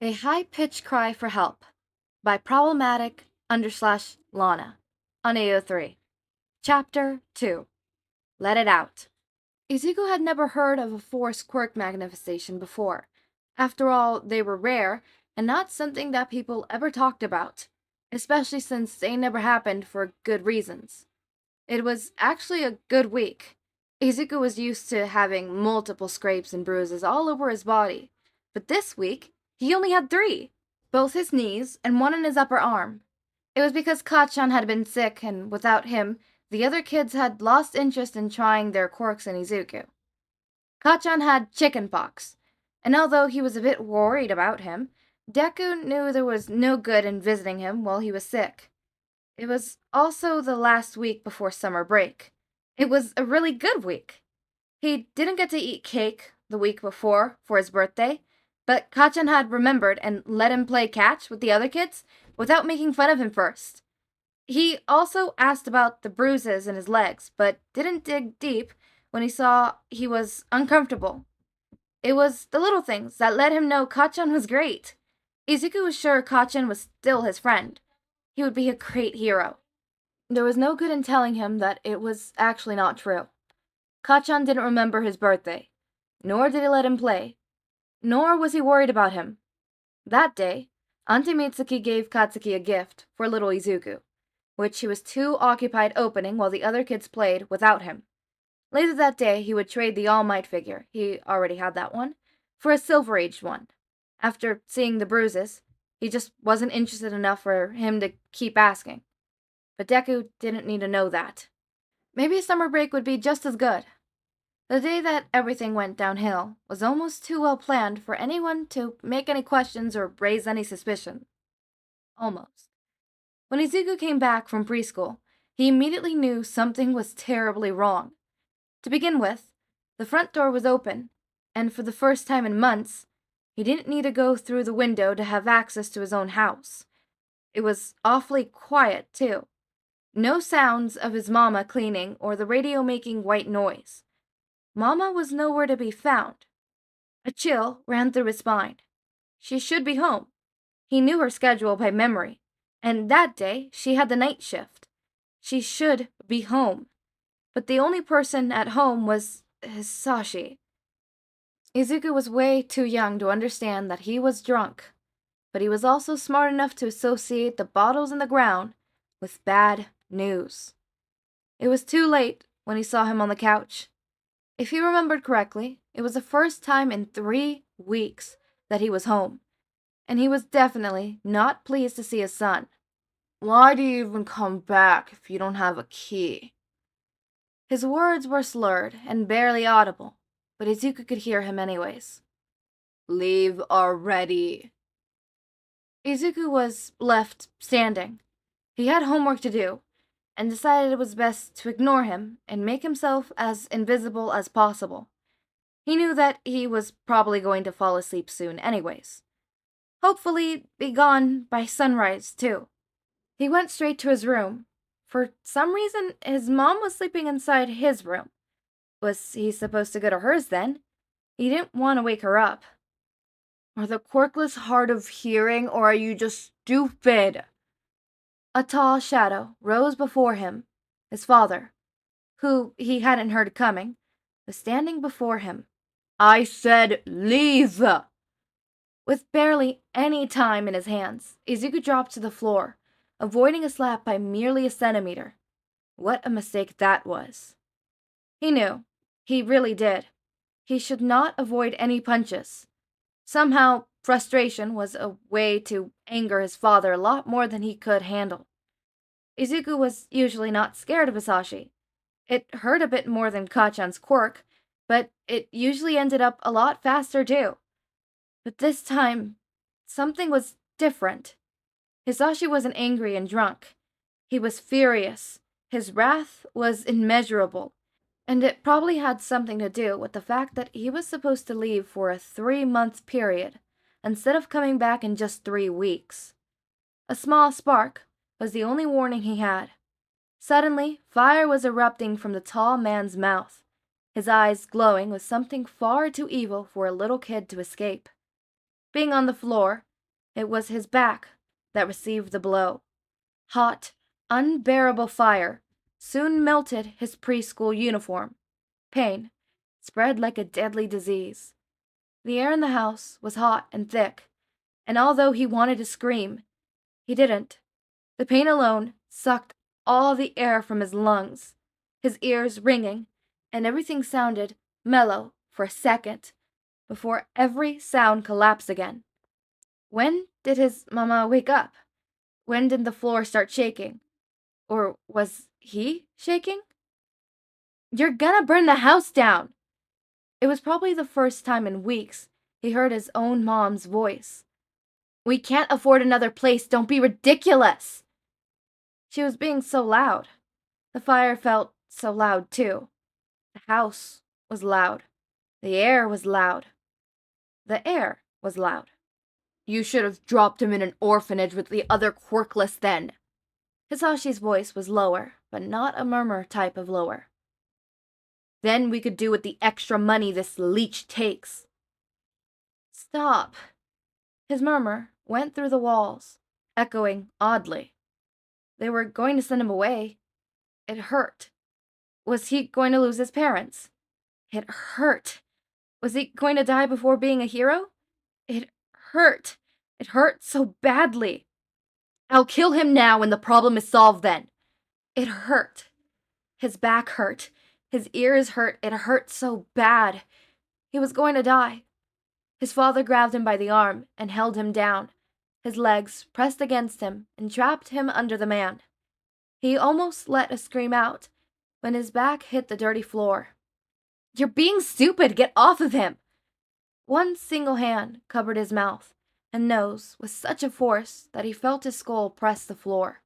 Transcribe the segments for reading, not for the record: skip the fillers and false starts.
A high-pitched cry for help by problematic_Lana on AO3. Chapter 2. Let It Out. Izuku had never heard of a forced quirk manifestation before. After all, they were rare and not something that people ever talked about, especially since they never happened for good reasons. It was actually a good week. Izuku was used to having multiple scrapes and bruises all over his body, but this week, he only had 3. Both his knees and one in his upper arm. It was because Kachan had been sick, and without him, the other kids had lost interest in trying their quirks in Izuku. Kachan had chickenpox, and although he was a bit worried about him, Deku knew there was no good in visiting him while he was sick. It was also the last week before summer break. It was a really good week. He didn't get to eat cake the week before for his birthday, but Kachan had remembered and let him play catch with the other kids without making fun of him first. He also asked about the bruises in his legs, but didn't dig deep when he saw he was uncomfortable. It was the little things that let him know Kachan was great. Izuku was sure Kachan was still his friend. He would be a great hero. There was no good in telling him that it was actually not true. Kachan didn't remember his birthday, nor did he let him play, nor was he worried about him. That day, Auntie Mitsuki gave Katsuki a gift for little Izuku, which he was too occupied opening while the other kids played without him. Later that day, he would trade the All Might figure, he already had that one, for a Silver Age one. After seeing the bruises, he just wasn't interested enough for him to keep asking. But Deku didn't need to know that. Maybe summer break would be just as good. The day that everything went downhill was almost too well planned for anyone to make any questions or raise any suspicion. Almost. When Izuku came back from preschool, he immediately knew something was terribly wrong. To begin with, the front door was open, and for the first time in months, he didn't need to go through the window to have access to his own house. It was awfully quiet, too. No sounds of his mama cleaning or the radio making white noise. Mama was nowhere to be found. A chill ran through his spine. She should be home. He knew her schedule by memory, and that day she had the night shift. She should be home. But the only person at home was Hisashi. Izuku was way too young to understand that he was drunk, but he was also smart enough to associate the bottles in the ground with bad news. It was too late when he saw him on the couch. If he remembered correctly, it was the first time in 3 weeks that he was home, and he was definitely not pleased to see his son. "Why do you even come back if you don't have a key?" His words were slurred and barely audible, but Izuku could hear him anyways. "Leave already." Izuku was left standing. He had homework to do, and decided it was best to ignore him and make himself as invisible as possible. He knew that he was probably going to fall asleep soon anyways. Hopefully be gone by sunrise, too. He went straight to his room. For some reason, his mom was sleeping inside his room. Was he supposed to go to hers then? He didn't want to wake her up. "Are the Quirkless hard of hearing, or are you just stupid?" A tall shadow rose before him. His father, who he hadn't heard coming, was standing before him. "I said leave!" With barely any time in his hands, Izuku dropped to the floor, avoiding a slap by merely a centimeter. What a mistake that was. He knew. He really did. He should not avoid any punches. Somehow, frustration was a way to anger his father a lot more than he could handle. Izuku was usually not scared of Hisashi. It hurt a bit more than Kachan's quirk, but it usually ended up a lot faster too. But this time, something was different. Hisashi wasn't angry and drunk. He was furious. His wrath was immeasurable, and it probably had something to do with the fact that he was supposed to leave for a 3-month period, instead of coming back in just 3 weeks. A small spark was the only warning he had. Suddenly, fire was erupting from the tall man's mouth, his eyes glowing with something far too evil for a little kid to escape. Being on the floor, It was his back that received the blow. Hot, unbearable fire soon melted his preschool uniform. Pain spread like a deadly disease. The air in the house was hot and thick, and although he wanted to scream, he didn't. The pain alone sucked all the air from his lungs, his ears ringing, and everything sounded mellow for a second before every sound collapsed again. When did his mama wake up? When did the floor start shaking? Or was he shaking? "You're gonna burn the house down!" It was probably the first time in weeks he heard his own mom's voice. "We can't afford another place, don't be ridiculous!" She was being so loud. The fire felt so loud, too. The house was loud. The air was loud. The air was loud. "You should have dropped him in an orphanage with the other Quirkless then." Hisashi's voice was lower, but not a murmur type of lower. "Then we could do with the extra money this leech takes." "Stop." His murmur went through the walls, echoing oddly. They were going to send him away. It hurt. Was he going to lose his parents? It hurt. Was he going to die before being a hero? It hurt. It hurt so badly. "I'll kill him now and the problem is solved then." It hurt. His back hurt. His ears hurt. It hurt so bad. He was going to die. His father grabbed him by the arm and held him down. His legs pressed against him and trapped him under the man. He almost let a scream out when his back hit the dirty floor. "You're being stupid! Get off of him!" One single hand covered his mouth and nose with such a force that he felt his skull press the floor.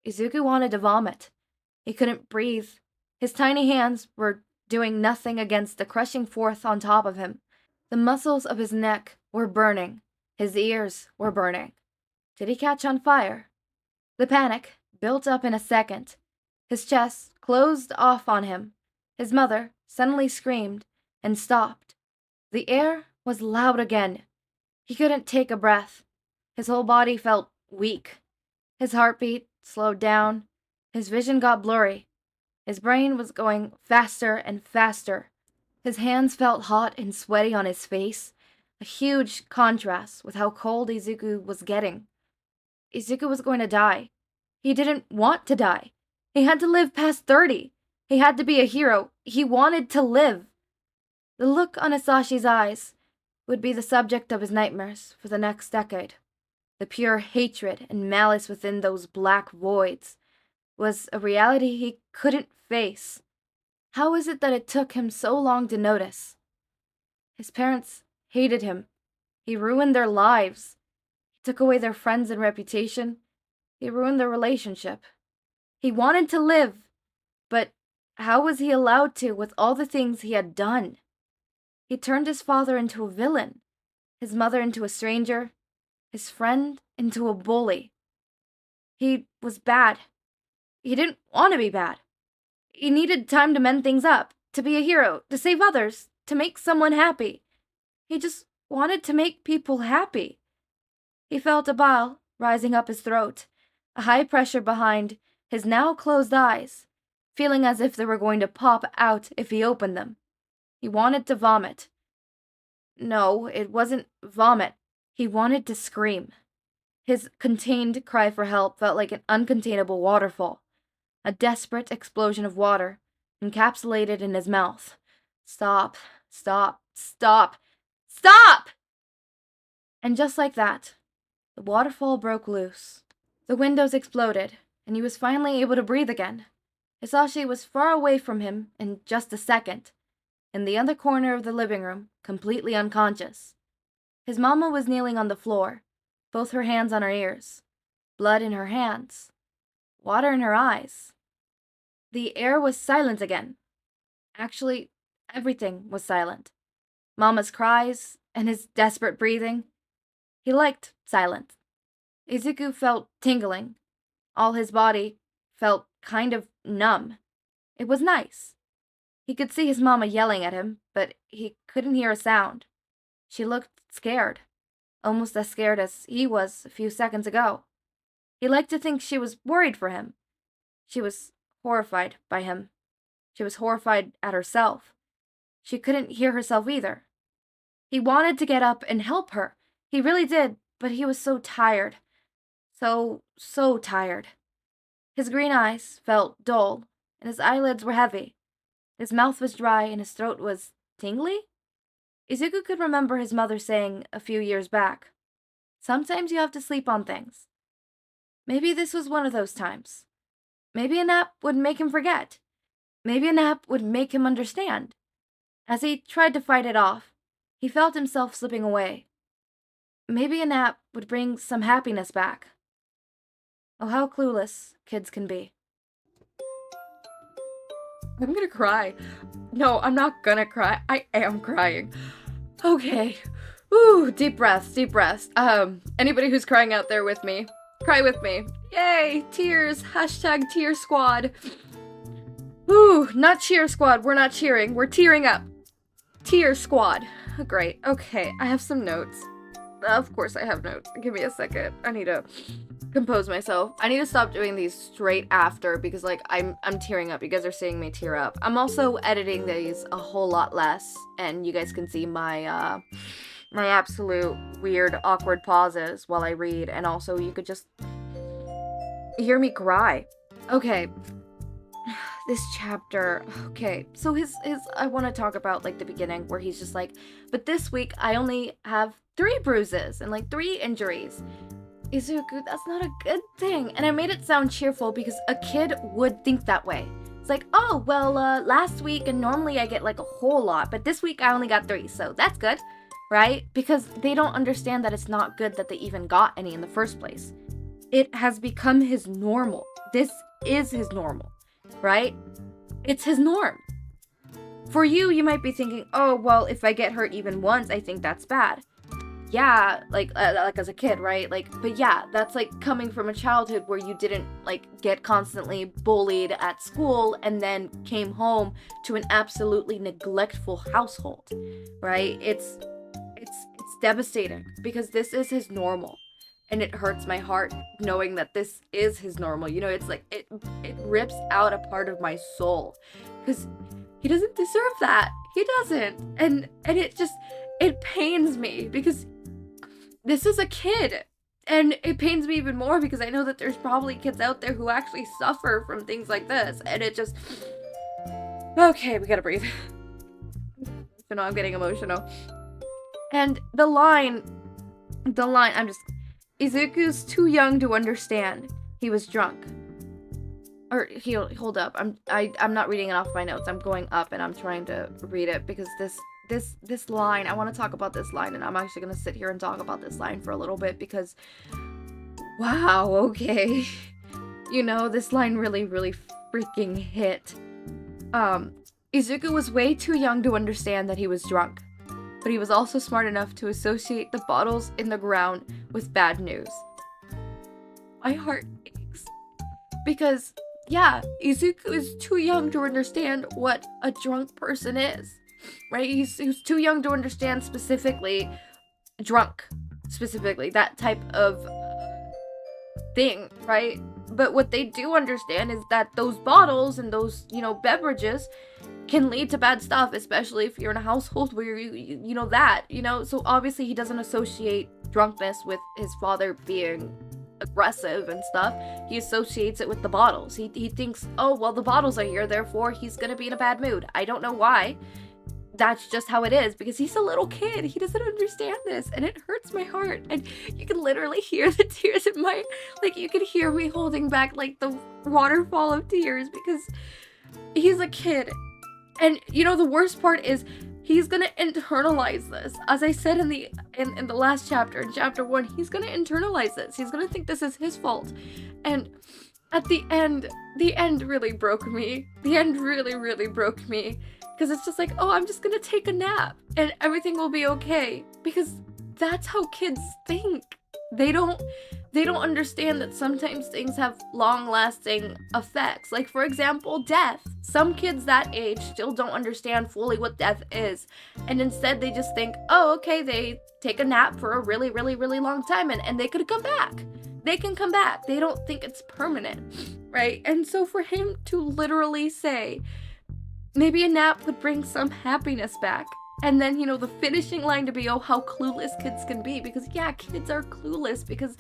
Izuku wanted to vomit. He couldn't breathe. His tiny hands were doing nothing against the crushing force on top of him. The muscles of his neck were burning. His ears were burning. Did he catch on fire? The panic built up in a second. His chest closed off on him. His mother suddenly screamed and stopped. The air was loud again. He couldn't take a breath. His whole body felt weak. His heartbeat slowed down. His vision got blurry. His brain was going faster and faster. His hands felt hot and sweaty on his face, a huge contrast with how cold Izuku was getting. Izuku was going to die. He didn't want to die. He had to live past 30. He had to be a hero. He wanted to live. The look on Hisashi's eyes would be the subject of his nightmares for the next decade. The pure hatred and malice within those black voids was a reality he couldn't face. How is it that it took him so long to notice? His parents hated him. He ruined their lives. He took away their friends and reputation. He ruined their relationship. He wanted to live, but how was he allowed to with all the things he had done? He turned his father into a villain, his mother into a stranger, his friend into a bully. He was bad. He didn't want to be bad. He needed time to mend things up, to be a hero, to save others, to make someone happy. He just wanted to make people happy. He felt a bile rising up his throat, a high pressure behind his now closed eyes, feeling as if they were going to pop out if he opened them. He wanted to vomit. No, it wasn't vomit. He wanted to scream. His contained cry for help felt like an uncontainable waterfall, a desperate explosion of water, encapsulated in his mouth. Stop, stop, stop, stop! And just like that, the waterfall broke loose. The windows exploded, and he was finally able to breathe again. Hisashi was far away from him in just a second, in the other corner of the living room, completely unconscious. His mama was kneeling on the floor, both her hands on her ears, blood in her hands, water in her eyes. The air was silent again. Actually, everything was silent. Mama's cries and his desperate breathing. He liked silence. Izuku felt tingling. All his body felt kind of numb. It was nice. He could see his mama yelling at him, but he couldn't hear a sound. She looked scared. almost as scared as he was a few seconds ago. He liked to think she was worried for him. She was horrified by him. She was horrified at herself. She couldn't hear herself either. He wanted to get up and help her. He really did, but he was so tired. So tired. His green eyes felt dull, and his eyelids were heavy. His mouth was dry, and his throat was tingly? Izuku could remember his mother saying a few years back, "Sometimes you have to sleep on things." Maybe this was one of those times. Maybe a nap would make him forget. Maybe a nap would make him understand. As he tried to fight it off, he felt himself slipping away. Maybe a nap would bring some happiness back. Oh, how clueless kids can be. I'm gonna cry. No, I'm not gonna cry. I am crying. Okay. Ooh, deep breaths, deep breaths. Anybody who's crying out there with me, cry with me. Yay, tears, hashtag tear squad. Ooh, not cheer squad, we're not cheering, we're tearing up. Tear squad. Great, okay, I have some notes. Of course I have notes. Give me a second. I need to compose myself. I need to stop doing these straight after because like I'm tearing up. You guys are seeing me tear up. I'm also editing these a whole lot less, and you guys can see my my absolute weird awkward pauses while I read, and also you could just hear me cry. Okay. This chapter, okay, so his I want to talk about like the beginning where he's just like, but this week I only have 3 bruises and like 3 injuries. Izuku, that's not a good thing. And I made it sound cheerful because a kid would think that way. It's like, oh, well, last week and normally I get like a whole lot, but this week I only got 3, so that's good, right? Because they don't understand that it's not good that they even got any in the first place. It has become his normal. This is his normal. Right? It's his norm. For you, you might be thinking, oh, well, if I get hurt even once, I think that's bad. Yeah, like as a kid, right? Like, but yeah, that's like coming from a childhood where you didn't like get constantly bullied at school and then came home to an absolutely neglectful household, right? It's devastating because this is his normal. And it hurts my heart knowing that this is his normal. You know, it's like, it rips out a part of my soul. Because he doesn't deserve that. He doesn't. And it pains me because this is a kid. And it pains me even more because I know that there's probably kids out there who actually suffer from things like this. And it just, okay, we gotta breathe. So now I'm getting emotional. And the line, Izuku's too young to understand. He was drunk. Or hold up. I'm not reading it off my notes. I'm going up and I'm trying to read it because this line, I want to talk about this line, and I'm actually going to sit here and talk about this line for a little bit because wow, okay. You know, this line really freaking hit. Izuku was way too young to understand that he was drunk. But he was also smart enough to associate the bottles in the ground with bad news. My heart aches. Because, yeah, Izuku is too young to understand what a drunk person is. Right? He's too young to understand specifically drunk. Specifically, that type of thing, right? But what they do understand is that those bottles and those, you know, beverages can lead to bad stuff, especially if you're in a household where you know that, you know? So obviously he doesn't associate drunkenness with his father being aggressive and stuff. He associates it with the bottles. He thinks, oh, well, the bottles are here, therefore he's gonna be in a bad mood. I don't know why. That's just how it is, because he's a little kid. He doesn't understand this, and it hurts my heart. And you can literally hear the tears in my, like, you can hear me holding back, like, the waterfall of tears, because he's a kid. And, you know, the worst part is, he's gonna internalize this. As I said in the last chapter, in chapter 1, he's gonna internalize this. He's gonna think this is his fault. And at the end really broke me. The end really broke me. Because it's just like, oh, I'm just gonna take a nap and everything will be okay. Because that's how kids think. They don't understand that sometimes things have long-lasting effects. Like, for example, death. Some kids that age still don't understand fully what death is. And instead they just think, oh, okay, they take a nap for a really, really, really long time and they could come back. They can come back. They don't think it's permanent, right? And so for him to literally say, maybe a nap would bring some happiness back. And then, you know, the finishing line to be, oh, how clueless kids can be. Because, yeah, kids are clueless because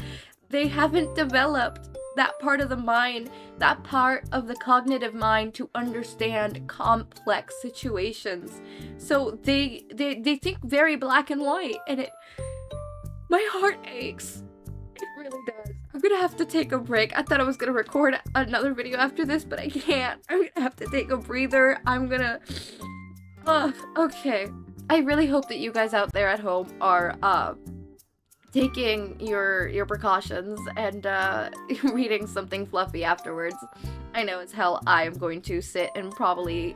they haven't developed that part of the mind, that part of the cognitive mind to understand complex situations. So they think very black and white, and my heart aches. It really does. I'm gonna have to take a break. I thought I was gonna record another video after this, but I can't. I'm gonna have to take a breather. Okay. I really hope that you guys out there at home are taking your precautions and reading something fluffy afterwards. I know as hell I am going to sit and probably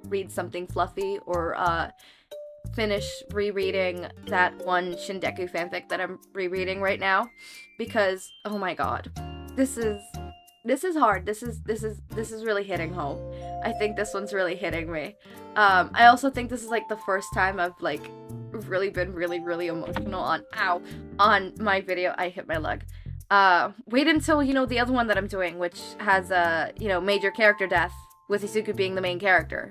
read something fluffy or finish rereading that one Shindeku fanfic that I'm rereading right now, because oh my god, this is hard. This is really hitting home. I think this one's really hitting me. I also think this is like the first time I've like really been really emotional on my video. I hit my leg. Wait until, you know, the other one that I'm doing, which has you know, major character death with Izuku being the main character.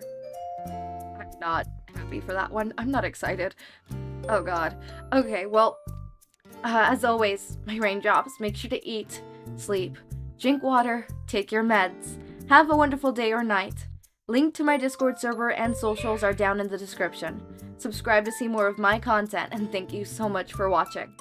I'm not happy for that one. I'm not excited. Oh god. Okay, well, as always, my raindrops, make sure to eat, sleep, drink water, take your meds. Have a wonderful day or night. Link to my Discord server and socials are down in the description. Subscribe to see more of my content, and thank you so much for watching.